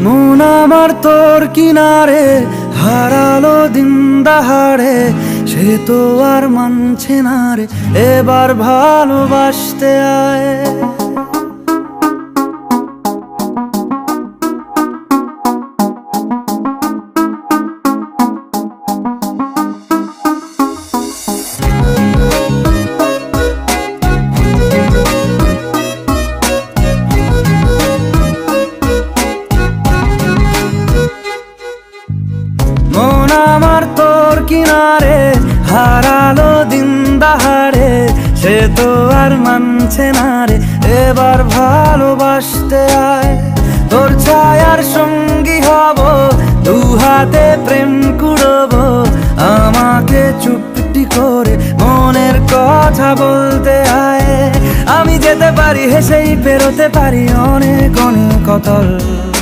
মন আমার তোর কিনারে হারালো দিন দাহাড়ে, সে তো আর মানছে না রে, এবার ভালোবাসতে আয়। মন আমার তোর কিনারে হারালো দিন দাহাড়ে, সে তো আর মানছে না রে, এবার ভালোবাসতে আয়। তোর ছায়ার সঙ্গী হব, দু হাতে প্রেম কুড়বো, আমাকে চুপটি করে মনের কথা বলতে আয়। আমি যেতে পারি হেসেই পেরোতে পারি অনেক অনেক অতল।